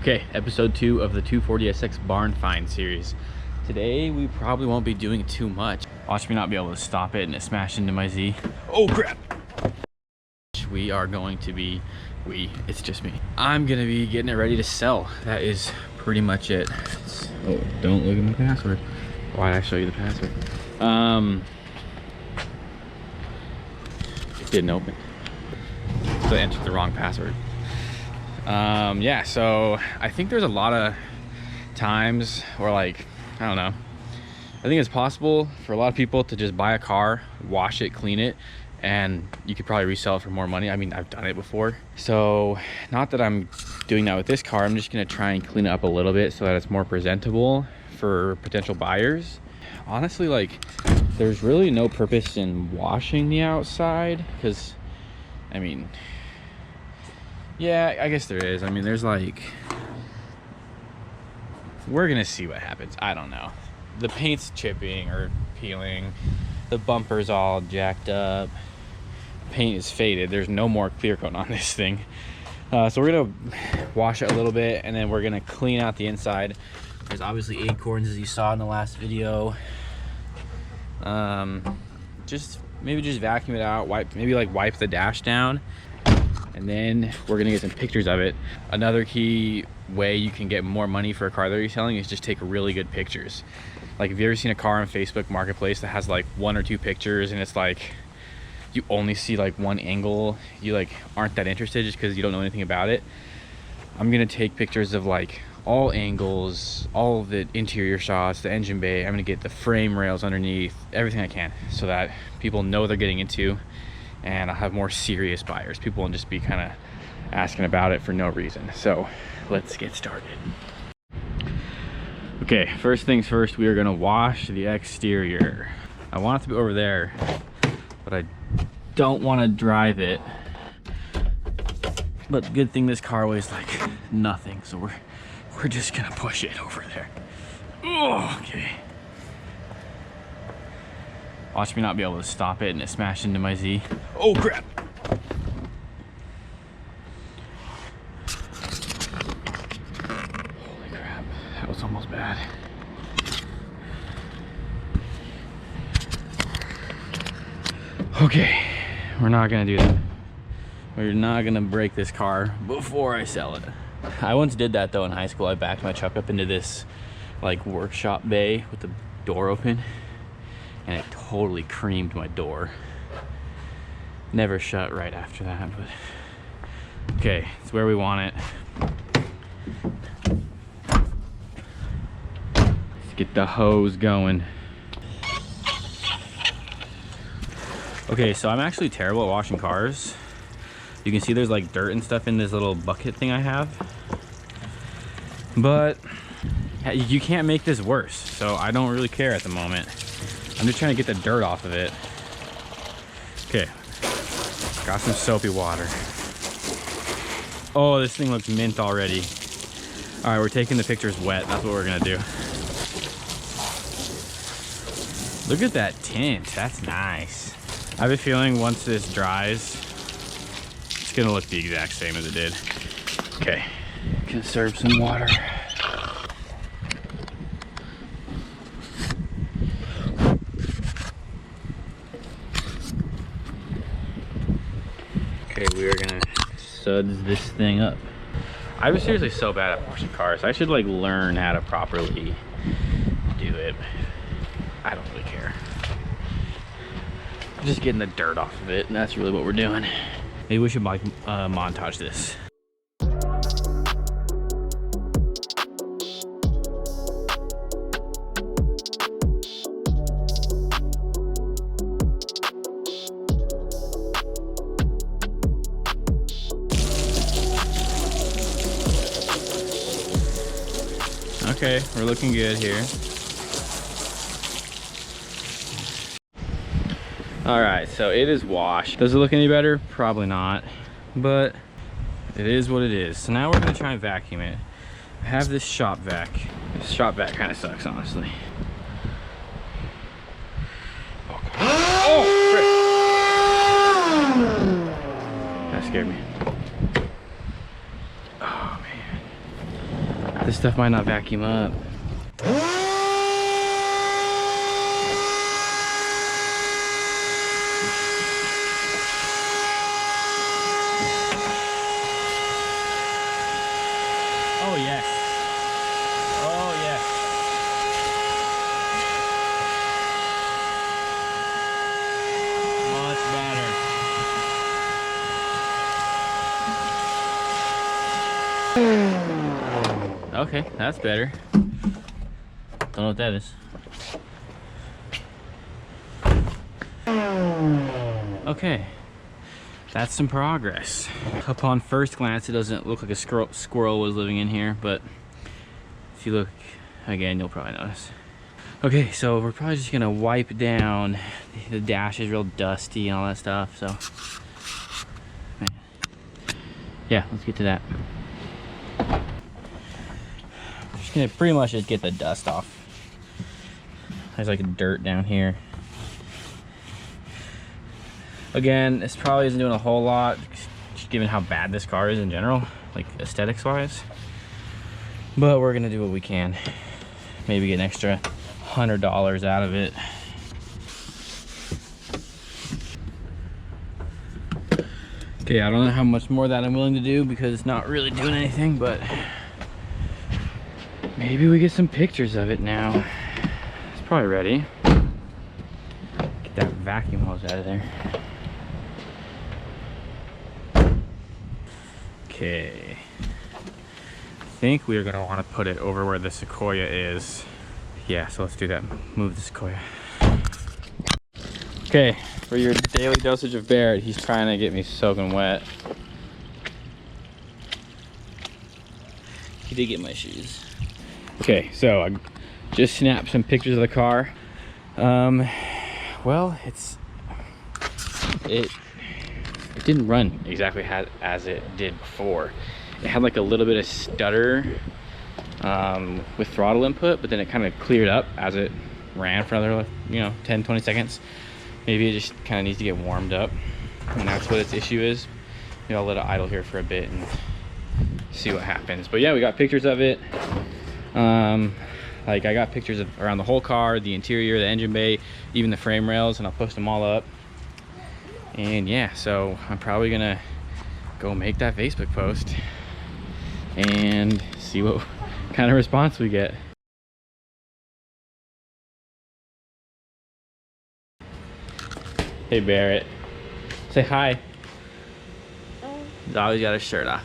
Okay, episode 2 of the 240SX barn find series. Today we probably won't be doing too much. Watch me not be able to stop it and it smashed into my Z. Oh crap! We are going to be, it's just me. I'm gonna be getting it ready to sell. That is pretty much it. Oh, don't look at my password. Why'd I show you the password? It didn't open. So I entered the wrong password. Yeah, so I think there's a lot of times where, like, I don't know, I think it's possible for a lot of people to just buy a car, wash it, clean it, and you could probably resell it for more money. I mean, I've done it before. So not that I'm doing that with this car. I'm just gonna try and clean it up a little bit so that it's more presentable for potential buyers. Honestly, like, there's really no purpose in washing the outside because, I mean, yeah, I guess there is. I mean, there's like, we're gonna see what happens. I don't know. The paint's chipping or peeling. The bumper's all jacked up. Paint is faded. There's no more clear coat on this thing. So we're gonna wash it a little bit and then we're gonna clean out the inside. There's obviously acorns as you saw in the last video. Maybe just vacuum it out, wipe the dash down. And then we're gonna get some pictures of it. Another key way you can get more money for a car that you're selling is just take really good pictures. Like, have you ever seen a car on Facebook Marketplace that has like 1 or 2 pictures and it's like you only see like one angle? You like aren't that interested just because you don't know anything about it. I'm gonna take pictures of like all angles, all of the interior shots, the engine bay. I'm gonna get the frame rails underneath, everything I can, so that people know what they're getting into. And I'll have more serious buyers. People won't just be kind of asking about it for no reason. So let's get started. Okay, first things first, we are gonna wash the exterior. I want it to be over there, but I don't want to drive it. But good thing this car weighs like nothing, so we're just gonna push it over there. Oh, okay. Watch me not be able to stop it and it smashed into my Z. Oh crap! Holy crap, that was almost bad. Okay, we're not gonna do that. We're not gonna break this car before I sell it. I once did that though in high school. I backed my truck up into this like workshop bay with the door open, and it totally creamed my door. Never shut right after that, but okay, it's where we want it. Let's get the hose going. Okay, so I'm actually terrible at washing cars. You can see there's like dirt and stuff in this little bucket thing I have, but you can't make this worse, so I don't really care at the moment. I'm just trying to get the dirt off of it. Okay, got some soapy water. Oh, this thing looks mint already. All right, we're taking the pictures wet. That's what we're gonna do. Look at that tint, that's nice. I have a feeling once this dries, it's gonna look the exact same as it did. Okay, conserve some water. Okay, we are gonna suds this thing up. I was seriously so bad at washing cars. I should like learn how to properly do it. I don't really care. I'm just getting the dirt off of it, and that's really what we're doing. Maybe we should like montage this. Okay, we're looking good here. All right, so it is washed. Does it look any better? Probably not, but it is what it is. So now we're gonna try and vacuum it. I have this shop vac. This shop vac kind of sucks, honestly. Oh, frick. That scared me. Oh, man. This stuff might not vacuum up. Oh yes. Oh yes. Much better. Okay, that's better. Don't know what that is. Okay, that's some progress. Upon first glance, it doesn't look like a squirrel was living in here, but if you look again, you'll probably notice. Okay, so we're probably just gonna wipe down. The dash is real dusty and all that stuff, so yeah, let's get to that. I'm just gonna pretty much just get the dust off. There's like dirt down here. Again, this probably isn't doing a whole lot, just given how bad this car is in general, like aesthetics wise. But we're gonna do what we can. Maybe get an extra $100 out of it. Okay, I don't know how much more that I'm willing to do because it's not really doing anything, but maybe we get some pictures of it now. It's probably ready. Get that vacuum hose out of there. Okay. I think we are gonna want to put it over where the sequoia is. Yeah, so let's do that. Move the sequoia. Okay, for your daily dosage of Barrett, he's trying to get me soaking wet. He did get my shoes. Okay, so I just snapped some pictures of the car. Well, it didn't run exactly as it did before. It had like a little bit of stutter with throttle input, but then it kind of cleared up as it ran for another, 10-20 seconds. Maybe it just kind of needs to get warmed up, and that's what its issue is. Maybe I'll let it idle here for a bit and see what happens. But yeah, we got pictures of it. Like I got pictures of around the whole car, the interior, the engine bay, even the frame rails, and I'll post them all up. And yeah, so I'm probably gonna go make that Facebook post and see what kind of response we get. Hey Barrett, say hi. He's always got his shirt off.